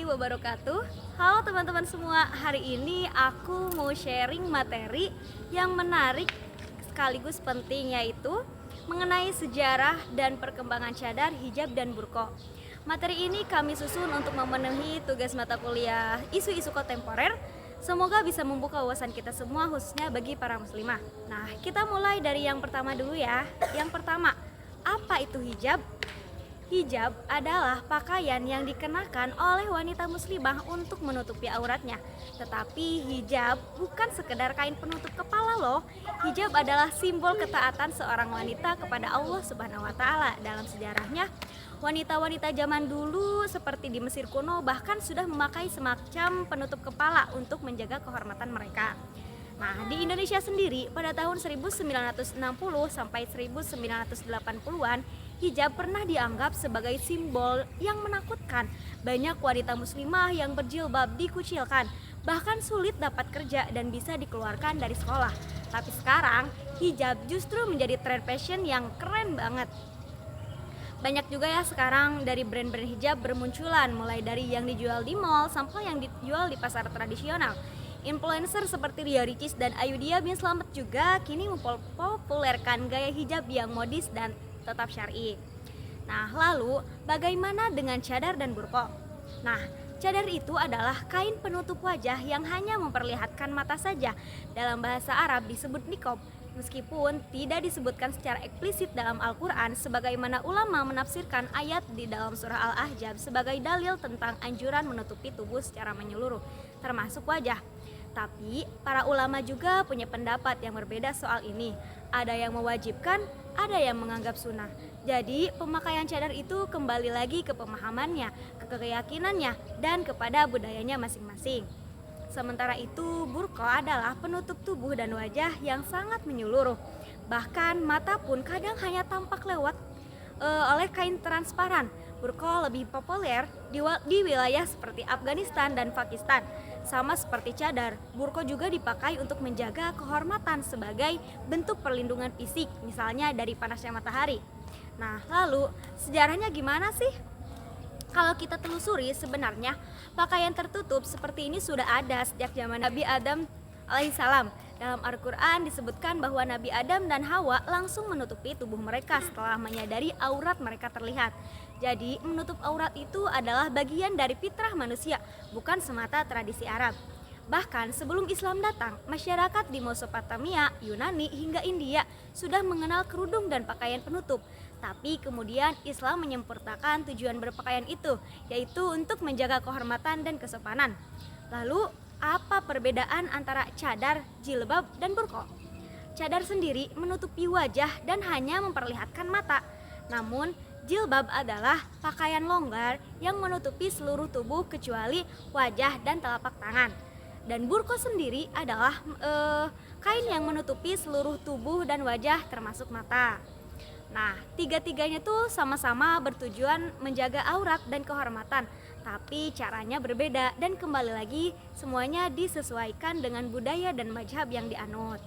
wabarakatuh. Halo teman-teman semua, hari ini aku mau sharing materi yang menarik sekaligus penting, yaitu mengenai sejarah dan perkembangan cadar, hijab, dan burqa. Materi ini kami susun untuk memenuhi tugas mata kuliah isu-isu kontemporer. Semoga bisa membuka wawasan kita semua, khususnya bagi para muslimah. Nah, kita mulai dari yang pertama dulu ya. Yang pertama, apa itu hijab? Hijab adalah pakaian yang dikenakan oleh wanita muslimah untuk menutupi auratnya. Tetapi hijab bukan sekedar kain penutup kepala loh. Hijab adalah simbol ketaatan seorang wanita kepada Allah Subhanahu wa taala. Dalam sejarahnya, wanita-wanita zaman dulu seperti di Mesir kuno bahkan sudah memakai semacam penutup kepala untuk menjaga kehormatan mereka. Nah, di Indonesia sendiri pada tahun 1960 sampai 1980-an, hijab pernah dianggap sebagai simbol yang menakutkan. Banyak wanita muslimah yang berjilbab dikucilkan, bahkan sulit dapat kerja dan bisa dikeluarkan dari sekolah. Tapi sekarang, hijab justru menjadi tren fashion yang keren banget. Banyak juga ya sekarang dari brand-brand hijab bermunculan, mulai dari yang dijual di mall sampai yang dijual di pasar tradisional. Influencer seperti Ria Ricis dan Ayudhya bin Slamet juga kini mempopulerkan gaya hijab yang modis dan tetap syar'i. Nah, lalu bagaimana dengan cadar dan burqa? Nah, cadar itu adalah kain penutup wajah yang hanya memperlihatkan mata saja. Dalam bahasa Arab disebut niqab, meskipun tidak disebutkan secara eksplisit dalam Al-Quran, sebagaimana ulama menafsirkan ayat di dalam surah Al-Ahzab sebagai dalil tentang anjuran menutupi tubuh secara menyeluruh, termasuk wajah. Tapi para ulama juga punya pendapat yang berbeda soal ini. Ada yang mewajibkan, ada yang menganggap sunnah. Jadi pemakaian cadar itu kembali lagi ke pemahamannya, ke keyakinannya, dan kepada budayanya masing-masing. Sementara itu, burqa adalah penutup tubuh dan wajah yang sangat menyeluruh. Bahkan mata pun kadang hanya tampak lewat oleh kain transparan. Burqa lebih populer di wilayah seperti Afghanistan dan Pakistan. Sama seperti cadar, burqa juga dipakai untuk menjaga kehormatan sebagai bentuk perlindungan fisik, misalnya dari panasnya matahari. Nah, lalu sejarahnya gimana sih? Kalau kita telusuri, sebenarnya pakaian tertutup seperti ini sudah ada sejak zaman Nabi Adam alaihissalam. Dalam Al-Quran disebutkan bahwa Nabi Adam dan Hawa langsung menutupi tubuh mereka setelah menyadari aurat mereka terlihat. Jadi menutup aurat itu adalah bagian dari fitrah manusia, bukan semata tradisi Arab. Bahkan sebelum Islam datang, masyarakat di Mesopotamia, Yunani hingga India sudah mengenal kerudung dan pakaian penutup. Tapi kemudian Islam menyempurnakan tujuan berpakaian itu, yaitu untuk menjaga kehormatan dan kesopanan. Lalu apa perbedaan antara cadar, jilbab, dan burqa? Cadar sendiri menutupi wajah dan hanya memperlihatkan mata. Namun jilbab adalah pakaian longgar yang menutupi seluruh tubuh kecuali wajah dan telapak tangan. Dan burqa sendiri adalah kain yang menutupi seluruh tubuh dan wajah termasuk mata. Nah, tiga-tiganya tuh sama-sama bertujuan menjaga aurat dan kehormatan, tapi caranya berbeda dan kembali lagi semuanya disesuaikan dengan budaya dan mazhab yang dianut.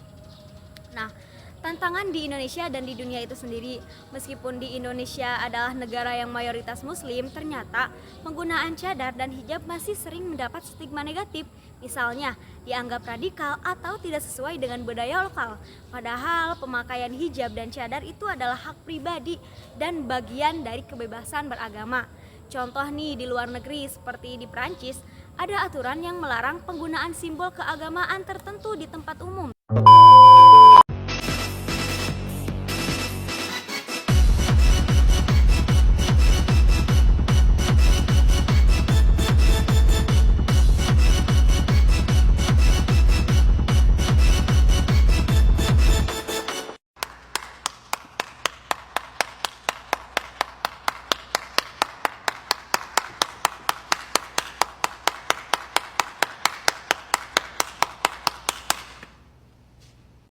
Nah, tantangan di Indonesia dan di dunia itu sendiri, meskipun di Indonesia adalah negara yang mayoritas muslim, ternyata penggunaan cadar dan hijab masih sering mendapat stigma negatif. Misalnya, dianggap radikal atau tidak sesuai dengan budaya lokal. Padahal pemakaian hijab dan cadar itu adalah hak pribadi dan bagian dari kebebasan beragama. Contoh nih, di luar negeri seperti di Prancis, ada aturan yang melarang penggunaan simbol keagamaan tertentu di tempat umum.